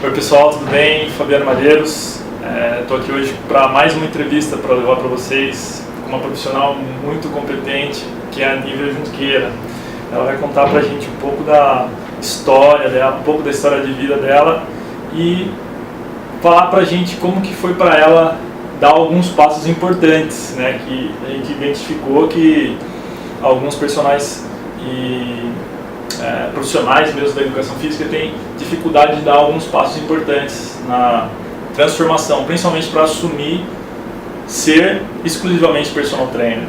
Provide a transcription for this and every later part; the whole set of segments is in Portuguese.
Oi pessoal, tudo bem? Fabiano Malheiros. Estou aqui hoje para mais uma entrevista para levar para vocês com uma profissional muito competente, que é a Nívia Junqueira. Ela vai contar para a gente um pouco da história dela, um pouco da história de vida dela e falar para a gente como que foi para ela dar alguns passos importantes, né? Que a gente identificou que alguns personagens e profissionais mesmo da educação física têm dificuldade de dar alguns passos importantes na transformação, principalmente para assumir ser exclusivamente personal trainer.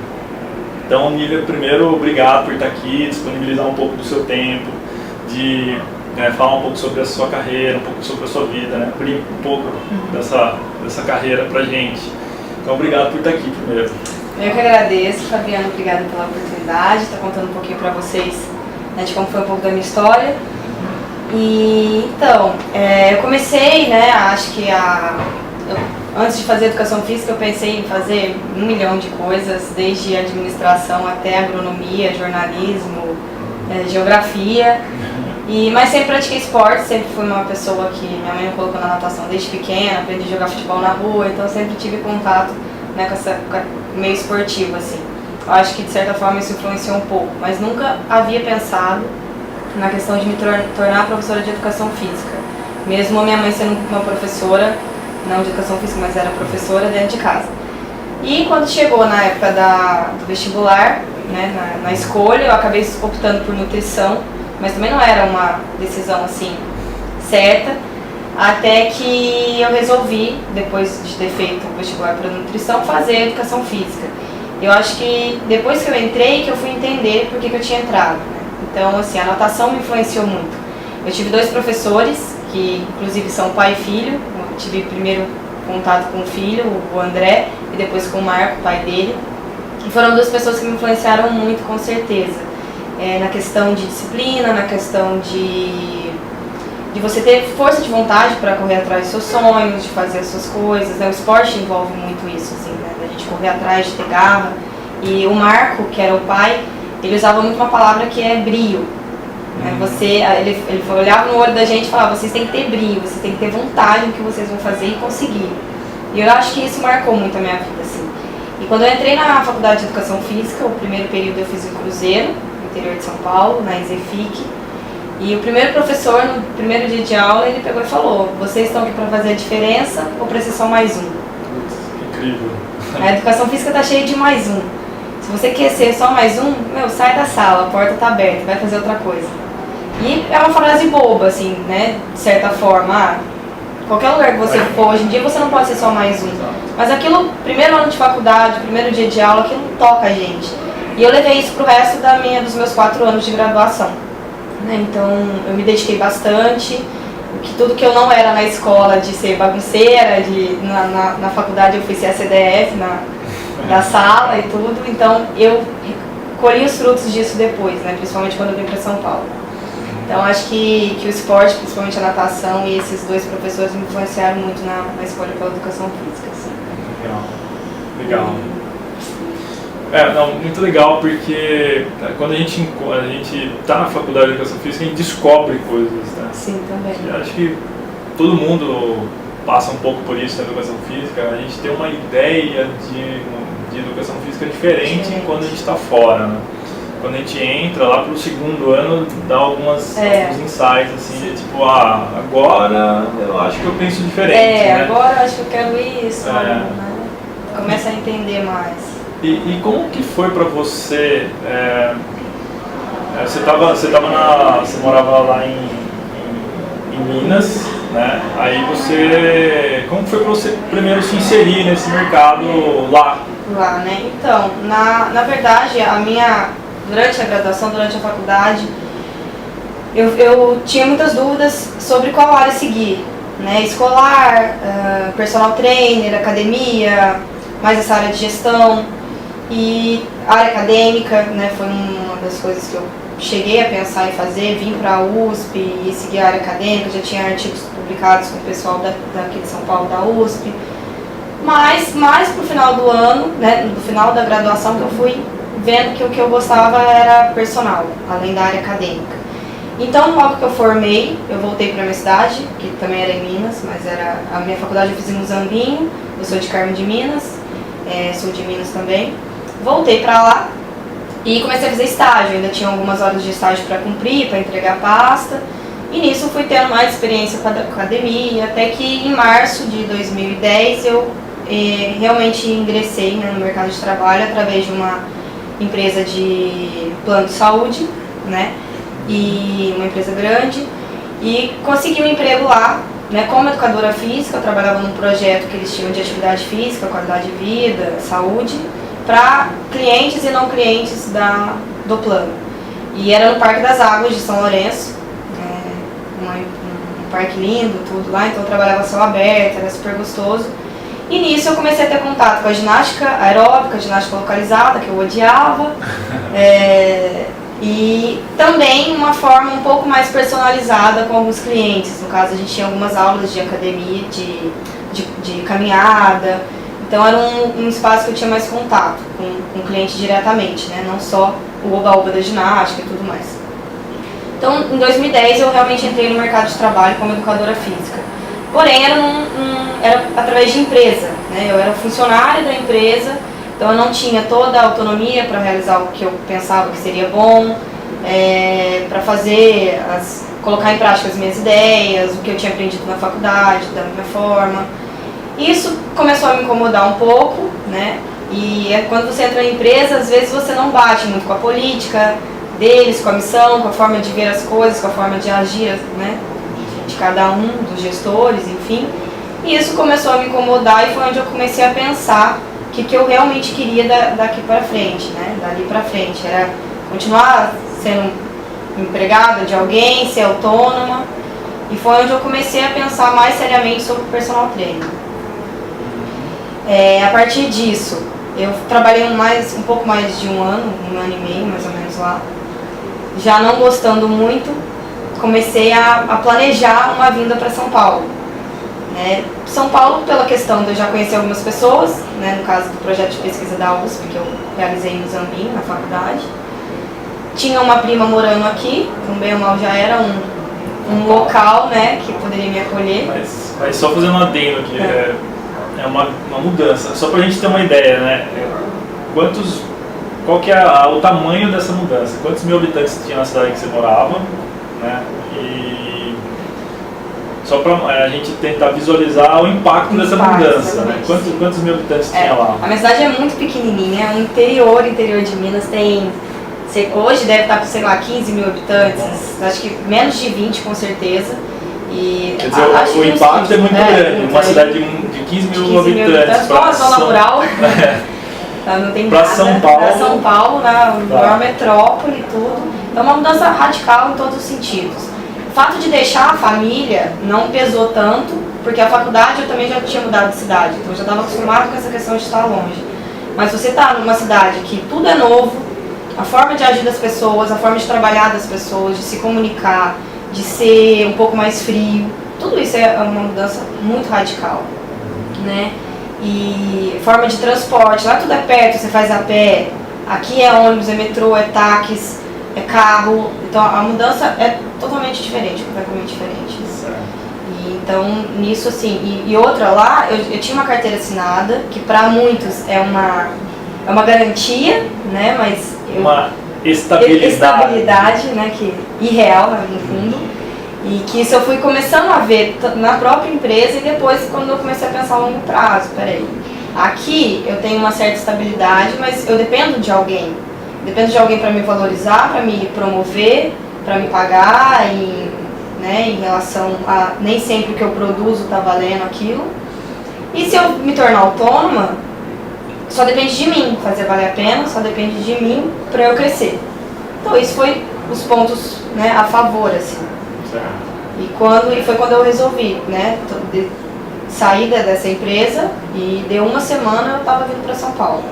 Então, Nívia, primeiro, obrigado por estar aqui, disponibilizar um pouco do seu tempo, de falar um pouco sobre a sua carreira, um pouco sobre a sua vida, né? Abrir um pouco dessa carreira pra gente. Então, obrigado por estar aqui primeiro. Eu que agradeço, Fabiano, obrigada pela oportunidade de estar contando um pouquinho para vocês, né, de como foi um pouco da minha história. E então, eu comecei, né, acho que antes de fazer educação física eu pensei em fazer 1 milhão de coisas, desde administração até agronomia, jornalismo, geografia. Mas sempre pratiquei esporte, sempre fui uma pessoa que minha mãe me colocou na natação desde pequena, aprendi a jogar futebol na rua, então sempre tive contato, né, com o meio esportivo, assim. Eu acho que de certa forma isso influenciou um pouco, mas nunca havia pensado na questão de me tornar professora de educação física. Mesmo a minha mãe sendo uma professora, não de educação física, mas era professora dentro de casa. E quando chegou na época do vestibular, né, na escolha, eu acabei optando por nutrição, mas também não era uma decisão assim certa, até que eu resolvi, depois de ter feito o vestibular para nutrição, fazer educação física. Eu acho que depois que eu entrei, que eu fui entender por que eu tinha entrado, né? Então, assim, a natação me influenciou muito. Eu tive 2 professores, que inclusive são pai e filho. Eu tive primeiro contato com o filho, o André, e depois com o Marco, pai dele. E foram 2 pessoas que me influenciaram muito, com certeza. Na questão de disciplina, na questão de você ter força de vontade para correr atrás dos seus sonhos, de fazer as suas coisas, né? O esporte envolve muito isso, assim, né? Da gente correr atrás, de ter garra. E o Marco, que era o pai, ele usava muito uma palavra que é brio. Né? Ele olhava no olho da gente e falava, vocês têm que ter brio, vocês têm que ter vontade no que vocês vão fazer e conseguir. E eu acho que isso marcou muito a minha vida, assim. E quando eu entrei na faculdade de educação física, o primeiro período eu fiz em Cruzeiro, no interior de São Paulo, na EZFIC. E o primeiro professor, no primeiro dia de aula, ele pegou e falou, vocês estão aqui para fazer a diferença ou para ser só mais um? Incrível. A educação física está cheia de mais um. Se você quer ser só mais um, sai da sala, a porta está aberta, vai fazer outra coisa. E é uma frase boba, assim, né, de certa forma. Qualquer lugar que você for, hoje em dia você não pode ser só mais um. Mas aquilo, primeiro ano de faculdade, primeiro dia de aula, aquilo toca a gente. E eu levei isso pro resto dos meus 4 anos de graduação. Então eu me dediquei bastante, tudo que eu não era na escola de ser bagunceira, na faculdade eu fui ser a CDF da sala e tudo, então eu colhi os frutos disso depois, né, principalmente quando eu vim para São Paulo. Então acho que o esporte, principalmente a natação e esses 2 professores me influenciaram muito na escolha pela educação física. Assim. Legal. Muito legal porque quando a gente está na faculdade de educação física, a gente descobre coisas, né? Sim, também. Eu acho que todo mundo passa um pouco por isso na educação física, a gente tem uma ideia de educação física diferente quando a gente está fora, né? Quando a gente entra lá pro 2º ano, dá alguns insights, assim, de tipo, agora eu acho que eu penso diferente, né? Agora eu acho que eu quero isso, né? Começa a entender mais. E como que foi pra você, você morava lá em Minas, né? Aí como foi pra você primeiro se inserir nesse mercado lá? Lá, né? Então, na verdade, durante a graduação, durante a faculdade, eu tinha muitas dúvidas sobre qual área seguir, né? Escolar, personal trainer, academia, mais essa área de gestão. E a área acadêmica, né, foi uma das coisas que eu cheguei a pensar em fazer, vim para a USP e seguir a área acadêmica, já tinha artigos publicados com o pessoal daqui de São Paulo, da USP. Mas mais pro final do ano, né, no final da graduação, que eu fui vendo que o que eu gostava era personal, além da área acadêmica. Então, logo que eu formei, eu voltei para minha cidade, que também era em Minas, mas era a minha faculdade eu fiz em Muzambinho, eu sou de Carmo de Minas, sou de Minas também. Voltei para lá e comecei a fazer estágio, ainda tinha algumas horas de estágio para cumprir, para entregar pasta. E nisso fui tendo mais experiência com a academia, até que em março de 2010 eu realmente ingressei, né, no mercado de trabalho através de uma empresa de plano de saúde, né, e uma empresa grande, e consegui um emprego lá, né, como educadora física. Eu trabalhava num projeto que eles tinham de atividade física, qualidade de vida, saúde, para clientes e não clientes do plano. E era no Parque das Águas de São Lourenço, um parque lindo, tudo lá, então eu trabalhava a céu aberto, era super gostoso. E nisso eu comecei a ter contato com a ginástica aeróbica, a ginástica localizada, que eu odiava, e também uma forma um pouco mais personalizada com alguns clientes. No caso, a gente tinha algumas aulas de academia, de caminhada, então era um espaço que eu tinha mais contato com o cliente diretamente, né? Não só o oba-oba da ginástica e tudo mais. Então, em 2010, eu realmente entrei no mercado de trabalho como educadora física. Porém, era através de empresa, né? Eu era funcionária da empresa, então eu não tinha toda a autonomia para realizar o que eu pensava que seria bom, para colocar em prática as minhas ideias, o que eu tinha aprendido na faculdade, da minha forma. Isso começou a me incomodar um pouco, né? E quando você entra em empresa, às vezes você não bate muito com a política deles, com a missão, com a forma de ver as coisas, com a forma de agir, né, de cada um dos gestores, enfim. E isso começou a me incomodar e foi onde eu comecei a pensar o que eu realmente queria daqui para frente, né, dali para frente. Era continuar sendo empregada de alguém, ser autônoma, e foi onde eu comecei a pensar mais seriamente sobre o personal training. A partir disso, eu trabalhei um pouco mais de um ano e meio, mais ou menos lá. Já não gostando muito, comecei a planejar uma vinda para São Paulo. Né? São Paulo, pela questão de eu já conhecer algumas pessoas, né, no caso do projeto de pesquisa da USP, que eu realizei em Muzambinho, na faculdade. Tinha uma prima morando aqui, então bem ou mal já era um local, né, que poderia me acolher. Mas só fazendo um adendo aqui, é uma mudança, só para a gente ter uma ideia, né? Qual que é o tamanho dessa mudança? Quantos mil habitantes tinha na cidade que você morava, né? E só para a gente tentar visualizar o impacto dessa mudança, né? Quantos mil habitantes tinha lá? A minha cidade é muito pequenininha, o interior de Minas tem, hoje deve estar com, sei lá, 15 mil habitantes, acho que menos de 20 com certeza. E quer dizer, o impacto é muito grande, uma cidade de 15 mil habitantes. Com a zona rural. Não tem pra nada. São Paulo. Para São Paulo, na maior metrópole e tudo. Então, uma mudança radical em todos os sentidos. O fato de deixar a família não pesou tanto, porque a faculdade eu também já tinha mudado de cidade, então eu já estava acostumado com essa questão de estar longe. Mas você está numa cidade que tudo é novo, a forma de agir das pessoas, a forma de trabalhar das pessoas, de se comunicar, de ser um pouco mais frio, tudo isso é uma mudança muito radical, né? E forma de transporte, lá tudo é perto, você faz a pé, aqui é ônibus, é metrô, é táxis, é carro, então a mudança é totalmente diferente, completamente diferente. E, então, nisso assim, e outra lá, eu tinha uma carteira assinada, que para muitos é uma garantia, né, mas... Uma estabilidade, né, que irreal, né, no fundo. E que isso eu fui começando a ver na própria empresa e depois quando eu comecei a pensar a longo prazo. Peraí, aqui eu tenho uma certa estabilidade, mas eu dependo de alguém. Dependo de alguém para me valorizar, para me promover, para me pagar, em relação a nem sempre o que eu produzo está valendo aquilo. E se eu me tornar autônoma, só depende de mim fazer valer a pena, só depende de mim para eu crescer. Então isso foi os pontos, né, a favor, assim. E foi quando eu resolvi, né, sair dessa empresa e deu uma semana eu estava vindo para São Paulo.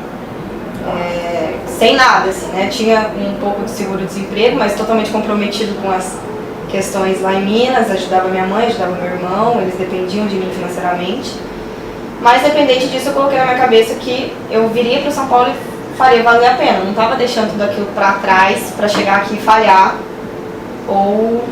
Sem nada, assim, né, tinha um pouco de seguro-desemprego, mas totalmente comprometido com as questões lá em Minas, ajudava minha mãe, ajudava meu irmão, eles dependiam de mim financeiramente. Mas dependente disso eu coloquei na minha cabeça que eu viria para São Paulo e faria valer a pena. Não estava deixando tudo aquilo para trás para chegar aqui e falhar ou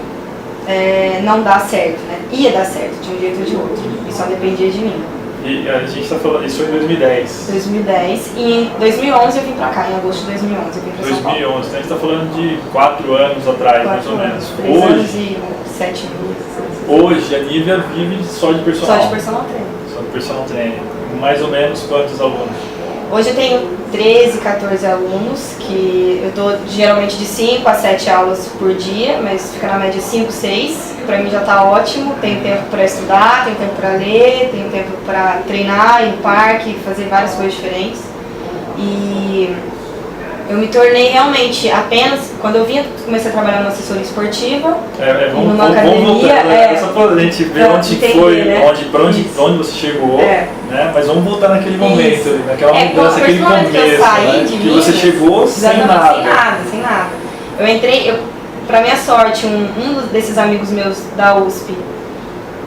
não dá certo, né? Ia dar certo de um jeito ou de outro, e só dependia de mim. E a gente está falando, isso foi em 2010. 2010, e em 2011 eu vim pra cá, em agosto de 2011 eu vim pra São Paulo. 2011, então a gente está falando de 4 anos atrás, mais ou menos. 3 anos e 7 meses. Hoje a Nívia vive só de personal. Só de personal trainer. Só de personal trainer. Mais ou menos quantos alunos? Hoje eu tenho 13, 14 alunos, que eu dou geralmente de 5 a 7 aulas por dia, mas fica na média 5, 6. Pra mim já tá ótimo, tenho tempo para estudar, tenho tempo para ler, tenho tempo para treinar, ir no parque, fazer várias coisas diferentes. E eu me tornei realmente apenas, quando eu comecei a trabalhar numa assessoria esportiva, numa academia. Vamos voltar, só pra gente ver onde entender, foi, né? onde você chegou, né? Mas vamos voltar naquele momento, naquela mudança, aquele começo, que eu saí, né? Que você chegou sem nada. Sem nada. Eu entrei, pra minha sorte, um desses amigos meus da USP,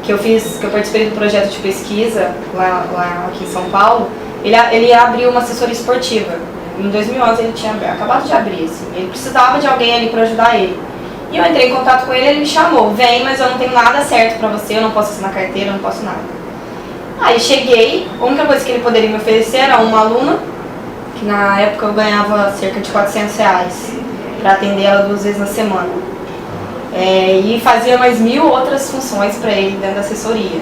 que eu participei do projeto de pesquisa lá aqui em São Paulo, ele abriu uma assessoria esportiva. Em 2011 ele tinha acabado de abrir, assim. Ele precisava de alguém ali para ajudar ele. E eu entrei em contato com ele, ele me chamou, vem, mas eu não tenho nada certo para você, eu não posso assinar carteira, eu não posso nada. Aí cheguei, a única coisa que ele poderia me oferecer era uma aluna, que na época eu ganhava cerca de R$400 para atender ela 2 vezes na semana. E fazia mais 1000 outras funções para ele dentro da assessoria.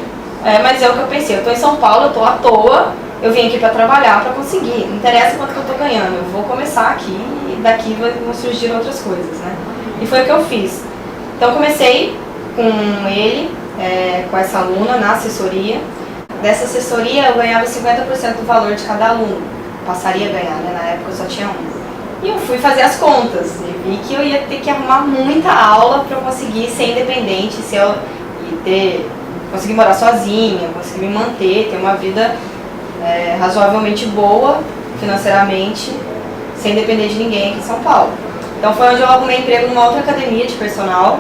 Mas é o que eu pensei, eu estou em São Paulo, eu estou à toa, eu vim aqui para trabalhar, para conseguir. Não interessa quanto que eu estou ganhando, eu vou começar aqui e daqui vão surgir outras coisas, né? E foi o que eu fiz. Então comecei com ele, com essa aluna na assessoria. Dessa assessoria eu ganhava 50% do valor de cada aluno. Passaria a ganhar, né? Na época eu só tinha um. E eu fui fazer as contas e vi que eu ia ter que arrumar muita aula para eu conseguir ser independente, conseguir morar sozinha, conseguir me manter, ter uma vida razoavelmente boa financeiramente, sem depender de ninguém aqui em São Paulo. Então foi onde eu arrumei emprego numa outra academia de personal,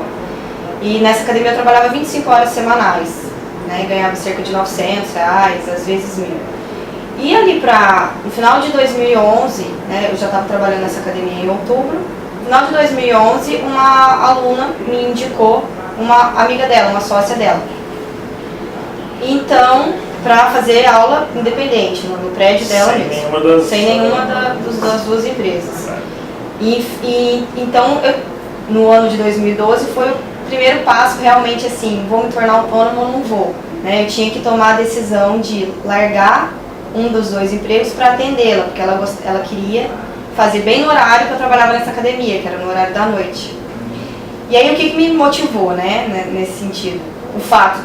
e nessa academia eu trabalhava 25 horas semanais, né, e ganhava cerca de R$900, às vezes 1.000. E ali no final de 2011, né, eu já estava trabalhando nessa academia em outubro, no final de 2011 uma aluna me indicou uma amiga dela, uma sócia dela. Então, para fazer aula independente, no prédio dela mesmo. Sem nenhuma das duas empresas. Então, no ano de 2012 foi o primeiro passo realmente assim, vou me tornar autônoma ou não vou. Né? Eu tinha que tomar a decisão de largar um dos 2 empregos para atendê-la, porque ela queria fazer bem no horário que eu trabalhava nessa academia, que era no horário da noite. E aí o que me motivou, né, nesse sentido? O fato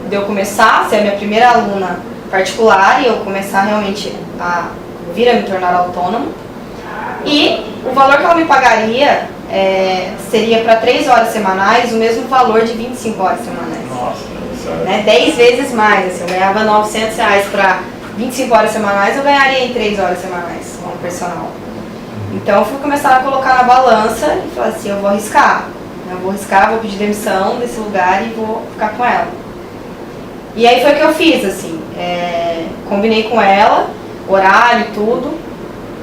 de eu começar a ser a minha primeira aluna particular e eu começar realmente a vir a me tornar autônoma. E o valor que ela me pagaria seria para 3 horas semanais o mesmo valor de 25 horas semanais. Nossa, né? 10 vezes mais. Assim, eu ganhava R$900 para 25 horas semanais, eu ganharia em 3 horas semanais como personal. Então eu fui começar a colocar na balança e falar assim, eu vou arriscar. Vou pedir demissão desse lugar e vou ficar com ela. E aí foi o que eu fiz, assim, combinei com ela, horário e tudo,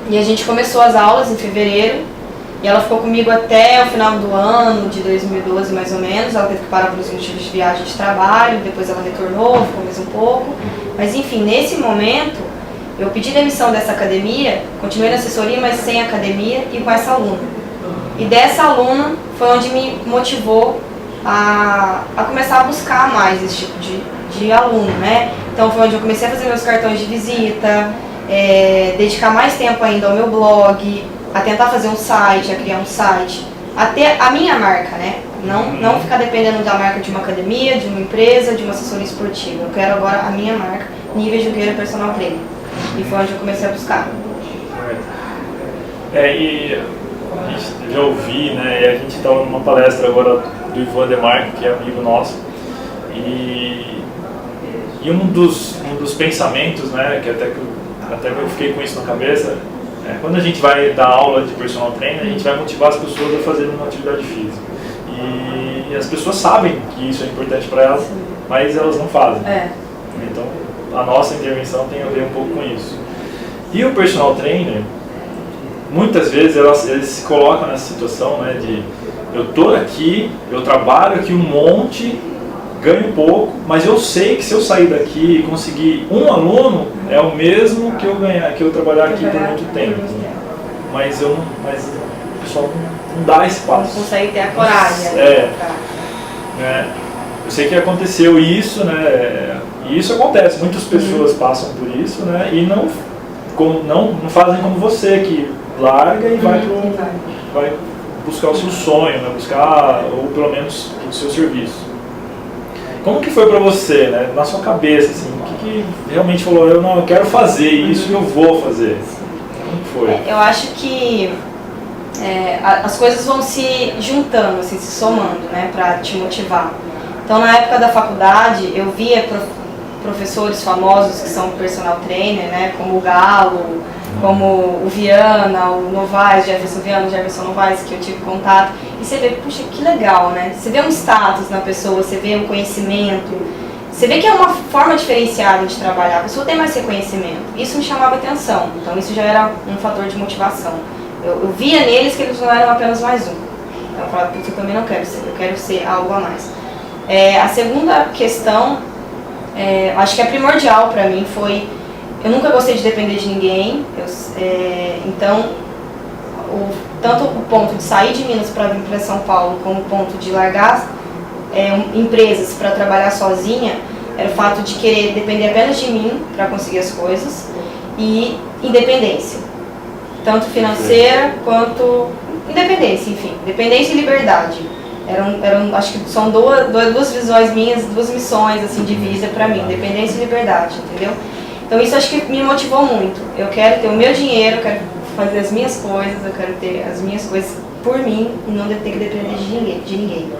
e a gente começou as aulas em fevereiro, e ela ficou comigo até o final do ano, de 2012 mais ou menos. Ela teve que parar por motivos de viagem de trabalho, depois ela retornou, ficou mais um pouco, mas enfim, nesse momento, eu pedi demissão dessa academia, continuei na assessoria, mas sem academia e com essa aluna. E dessa aluna foi onde me motivou a começar a buscar mais esse tipo de aluno, né? Então foi onde eu comecei a fazer meus cartões de visita, dedicar mais tempo ainda ao meu blog, a tentar fazer um site, a criar um site, a ter a minha marca, né? Não ficar dependendo da marca de uma academia, de uma empresa, de uma assessoria esportiva. Eu quero agora a minha marca, Nívia Junqueira Personal Trainer. E foi onde eu comecei a buscar. E a gente já ouvi, né? E a gente estava numa palestra agora do Ivan Demarco, que é amigo nosso, e um dos pensamentos, né? Que até eu fiquei com isso na cabeça, quando a gente vai dar aula de personal trainer, a gente vai motivar as pessoas a fazerem uma atividade física. E as pessoas sabem que isso é importante para elas, mas elas não fazem. Então, a nossa intervenção tem a ver um pouco com isso. E o personal trainer, muitas vezes eles se colocam nessa situação, né, eu tô aqui, eu trabalho aqui um monte, ganho pouco, mas eu sei que se eu sair daqui e conseguir um aluno, é o mesmo que eu trabalhar aqui por muito tempo. Mas o pessoal não dá esse passo. Não consegue ter a coragem. Eu sei que aconteceu isso, né? E isso acontece, muitas pessoas passam por isso, né? E não fazem como você, que larga e vai buscar o seu sonho, né? Buscar, ou pelo menos, o seu serviço. Como que foi para você, né? Na sua cabeça, assim, o que realmente falou, eu quero fazer isso e eu vou fazer? Como que foi? Eu acho que as coisas vão se juntando, assim, se somando, né, para te motivar. Então, na época da faculdade, eu via professores famosos que são personal trainer, né, como o Galo, como o Viana, o Novaes, Jefferson Novaes, que eu tive contato. E você vê, puxa, que legal, né? Você vê um status na pessoa, você vê um conhecimento, você vê que é uma forma diferenciada de trabalhar, a pessoa tem mais reconhecimento. Isso me chamava atenção, então isso já era um fator de motivação. Eu via neles que eles não eram apenas mais um. Então eu falava, eu também não quero ser, eu quero ser algo a mais. A segunda questão, acho que é primordial para mim, foi, eu nunca gostei de depender de ninguém, então tanto o ponto de sair de Minas para vir para São Paulo, como o ponto de largar empresas para trabalhar sozinha, era o fato de querer depender apenas de mim para conseguir as coisas e independência. Tanto financeira quanto independência, enfim, independência e liberdade. Acho que são duas visões minhas, duas missões assim, de vida para mim, independência e liberdade, entendeu? Então isso acho que me motivou muito. Eu quero ter o meu dinheiro, eu quero fazer as minhas coisas, eu quero ter as minhas coisas por mim e não ter que depender de ninguém.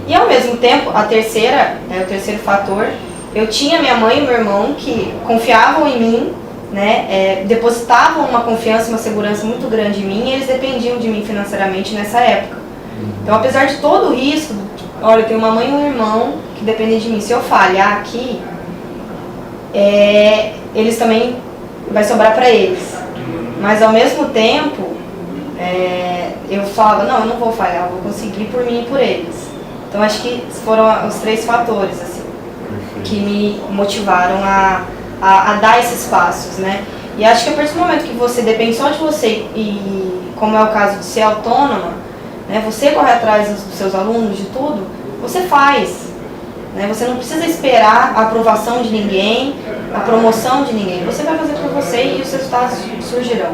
E ao mesmo tempo, o terceiro fator, eu tinha minha mãe e meu irmão que confiavam em mim, né, depositavam uma confiança, uma segurança muito grande em mim e eles dependiam de mim financeiramente nessa época. Então, apesar de todo o risco, olha, eu tenho uma mãe e um irmão que dependem de mim. Se eu falhar aqui, eles também, vai sobrar para eles. Mas ao mesmo tempo, eu falava, não, eu não vou falhar, eu vou conseguir por mim e por eles. Então, acho que foram os 3 fatores, assim, que me motivaram a dar esses passos, né? E acho que a partir do momento que você depende só de você e como é o caso de ser autônoma, né, você corre atrás dos seus alunos, de tudo, você faz, né? Você não precisa esperar a aprovação de ninguém, a promoção de ninguém, você vai fazer por você e os resultados surgirão,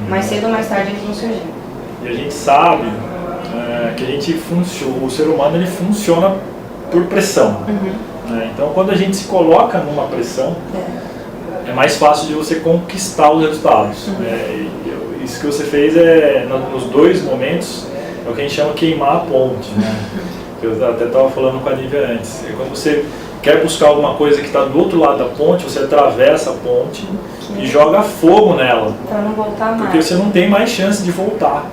mais cedo ou mais tarde eles vão surgir. E a gente sabe que o ser humano ele funciona por pressão. Né? Então, quando a gente se coloca numa pressão, é mais fácil de você conquistar os resultados. Isso que você fez nos 2 momentos, é o que a gente chama de queimar a ponte. Né? Que eu até estava falando com a Nívia antes. Quando você quer buscar alguma coisa que está do outro lado da ponte, você atravessa a ponte e joga fogo nela. Para não voltar mais. Porque você não tem mais chance de voltar.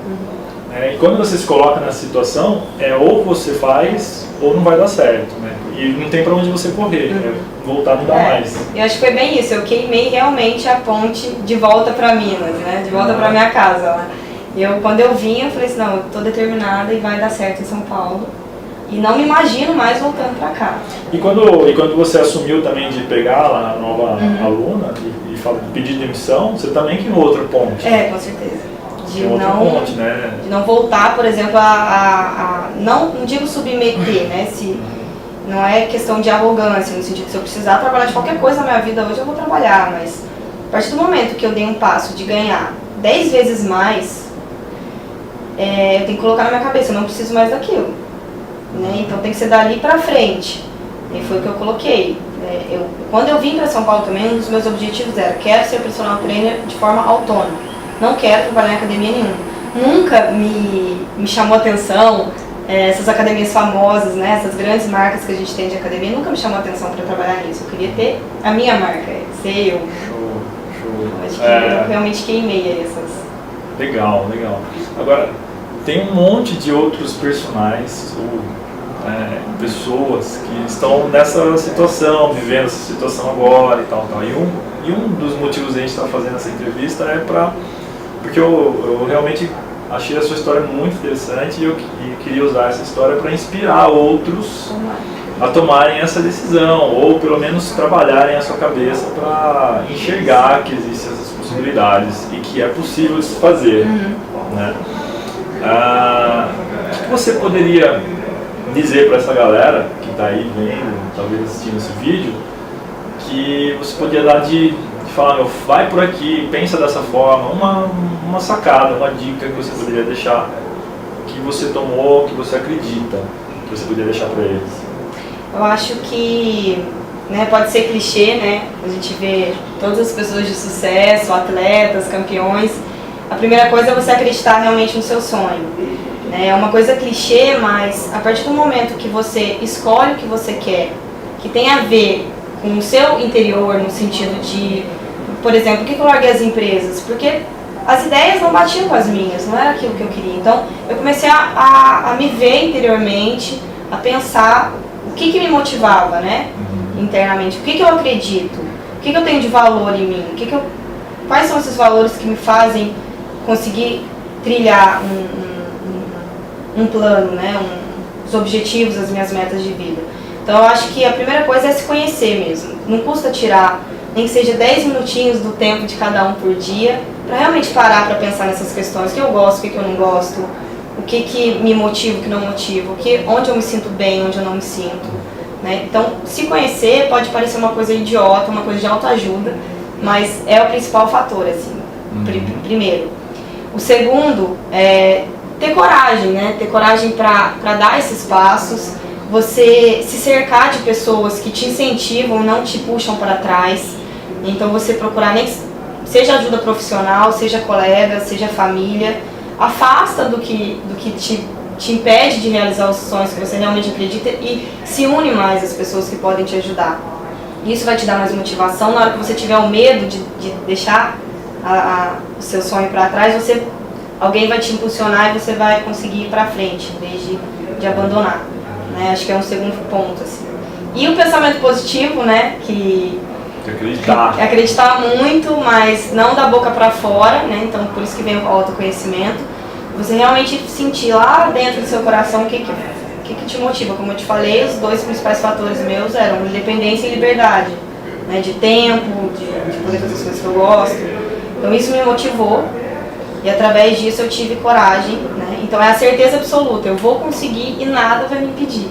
E quando você se coloca nessa situação, ou você faz ou não vai dar certo, né? E não tem para onde você correr, voltar não dá mais. Eu acho que foi bem isso, eu queimei realmente a ponte de volta para Minas, né? De volta para minha casa lá. Quando eu vim, eu falei assim, não, eu tô determinada e vai dar certo em São Paulo. E não me imagino mais voltando para cá. E quando você assumiu também de pegar a nova aluna e pedir demissão, você também queimou outra ponte? Com certeza. De não voltar, por exemplo, não digo submeter, né? Não é questão de arrogância, no sentido que se eu precisar trabalhar de qualquer coisa na minha vida hoje, eu vou trabalhar, mas a partir do momento que eu dei um passo de ganhar 10 vezes mais, eu tenho que colocar na minha cabeça, eu não preciso mais daquilo, né? Então tem que ser dali pra frente, e foi o que eu coloquei. Quando eu vim para São Paulo também, um dos meus objetivos era, quero ser personal trainer de forma autônoma. Não quero trabalhar em academia nenhuma. Nunca me chamou atenção essas academias famosas, né, essas grandes marcas que a gente tem de academia, nunca me chamou atenção para trabalhar nisso. Eu queria ter a minha marca, ser eu. Show. Acho que eu realmente queimei essas. Legal. Agora, tem um monte de outros personagens ou pessoas que estão nessa situação, vivendo essa situação agora e tal. E um dos motivos de a gente estar fazendo essa entrevista porque eu realmente achei a sua história muito interessante e eu queria usar essa história para inspirar outros a tomarem essa decisão, ou pelo menos trabalharem a sua cabeça para enxergar que existem essas possibilidades e que é possível se fazer. Né? O que você poderia dizer para essa galera que está aí vendo, talvez assistindo esse vídeo, que você podia dar de falar, meu, vai por aqui, pensa dessa forma, uma sacada, uma dica que você poderia deixar, que você tomou, que você acredita, que você poderia deixar para eles? Eu acho que, né, pode ser clichê, né? A gente vê todas as pessoas de sucesso, atletas, campeões. A primeira coisa é você acreditar realmente no seu sonho. Né? É uma coisa clichê, mas a partir do momento que você escolhe o que você quer, que tem a ver com o seu interior, no sentido de, por exemplo, por que eu larguei as empresas? Porque as ideias não batiam com as minhas, não era aquilo que eu queria. Então, eu comecei a me ver interiormente, a pensar o que me motivava, né, internamente, o que eu acredito, o que eu tenho de valor em mim, quais são esses valores que me fazem conseguir trilhar um plano, né, os objetivos, as minhas metas de vida. Então eu acho que a primeira coisa é se conhecer mesmo. Não custa tirar, nem que seja 10 minutinhos do tempo de cada um por dia, para realmente parar para pensar nessas questões, o que eu gosto, o que eu não gosto, o que me motiva, o que não motiva, onde eu me sinto bem, onde eu não me sinto. Né? Então, se conhecer pode parecer uma coisa idiota, uma coisa de autoajuda, mas é o principal fator, assim, primeiro. O segundo é ter coragem, né? Ter coragem para dar esses passos, você se cercar de pessoas que te incentivam, não te puxam para trás. Então você procurar, nem seja ajuda profissional, seja colega, seja família, afasta do que te impede de realizar os sonhos que você realmente acredita e se une mais às pessoas que podem te ajudar. Isso vai te dar mais motivação. Na hora que você tiver o medo de deixar o seu sonho para trás, alguém vai te impulsionar e você vai conseguir ir para frente, em vez de abandonar. Né? Acho que é um segundo ponto. Assim. E o pensamento positivo, né? Que acreditar muito, mas não da boca para fora, né? Então por isso que vem o autoconhecimento. Você realmente sentir lá dentro do seu coração o que te motiva. Como eu te falei, os dois principais fatores meus eram independência e liberdade, né? De tempo, de poder fazer as coisas que eu gosto. Então isso me motivou e através disso eu tive coragem, né? Então é a certeza absoluta, eu vou conseguir e nada vai me impedir.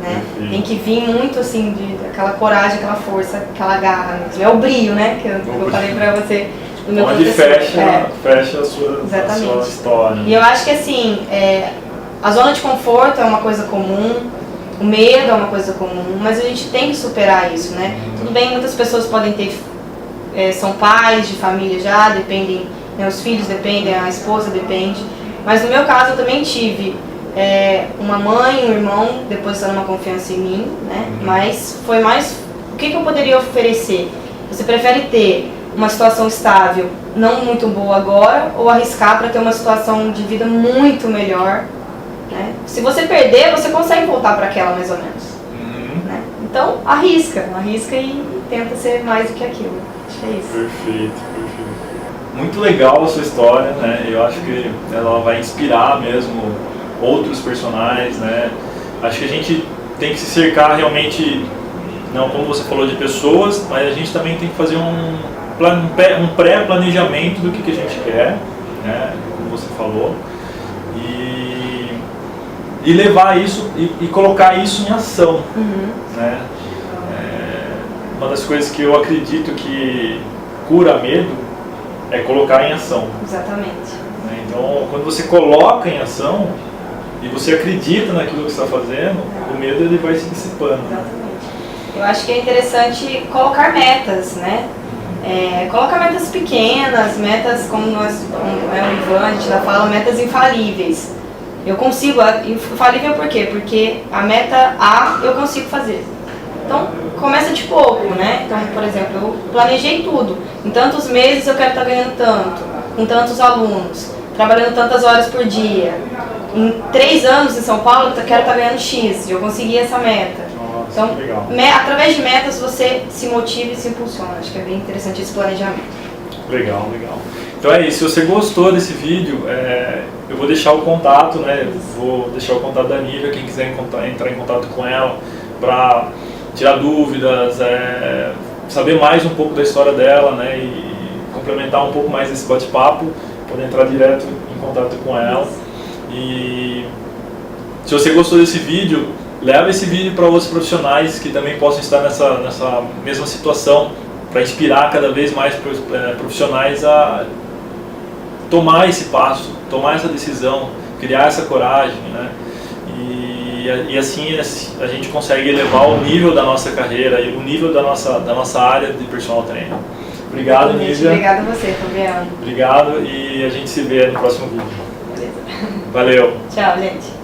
Né? Tem que vir muito assim, aquela coragem, aquela força, aquela garra mesmo. É o brilho, né? Que eu falei pra você no meu onde fecha a sua história. E eu acho que assim, a zona de conforto é uma coisa comum, o medo é uma coisa comum, mas a gente tem que superar isso, né? Tudo bem, muitas pessoas podem ter, são pais de família já, dependem, né, os filhos dependem, a esposa depende, mas no meu caso eu também tive uma mãe, um irmão depositando uma confiança em mim, né? Mas foi mais o que eu poderia oferecer. Você prefere ter uma situação estável, não muito boa agora, ou arriscar para ter uma situação de vida muito melhor? Né? Se você perder, você consegue voltar para aquela mais ou menos. Né? Então arrisca e tenta ser mais do que aquilo. Acho que é isso. Perfeito. Muito legal a sua história, né? Eu acho que ela vai inspirar mesmo outros personagens, né? Acho que a gente tem que se cercar realmente, não como você falou, de pessoas, mas a gente também tem que fazer um pré-planejamento do que a gente quer, né? Como você falou, e levar isso e colocar isso em ação, né? Uma das coisas que eu acredito que cura medo é colocar em ação. Exatamente. Né? Então, quando você coloca em ação e você acredita naquilo que você está fazendo, o medo ele vai se dissipando. Exatamente. Eu acho que é interessante colocar metas, né? Colocar metas pequenas, metas como o Ivan, a gente já fala, metas infalíveis. Eu consigo, infalível por quê? Porque a meta A eu consigo fazer. Então, começa de pouco, né? Então, por exemplo, eu planejei tudo. Em tantos meses eu quero estar ganhando tanto, com tantos alunos, trabalhando tantas horas por dia. Em 3 anos em São Paulo eu quero estar ganhando X, eu consegui essa meta. Nossa, então, através de metas você se motiva e se impulsiona. Acho que é bem interessante esse planejamento. Legal. Então é isso, se você gostou desse vídeo, eu vou deixar o contato, né? Vou deixar o contato da Nívia, quem quiser entrar em contato com ela para tirar dúvidas, saber mais um pouco da história dela, né? E complementar um pouco mais esse bate-papo, poder entrar direto em contato com ela. E se você gostou desse vídeo, leva esse vídeo para outros profissionais que também possam estar nessa mesma situação, para inspirar cada vez mais profissionais a tomar esse passo, tomar essa decisão, criar essa coragem, né? E assim a gente consegue elevar o nível da nossa carreira e o nível da nossa área de personal trainer. Obrigado, Nívia. Obrigada a você, Fabiano. Obrigado e a gente se vê no próximo vídeo. Beleza. Valeu. Tchau, gente.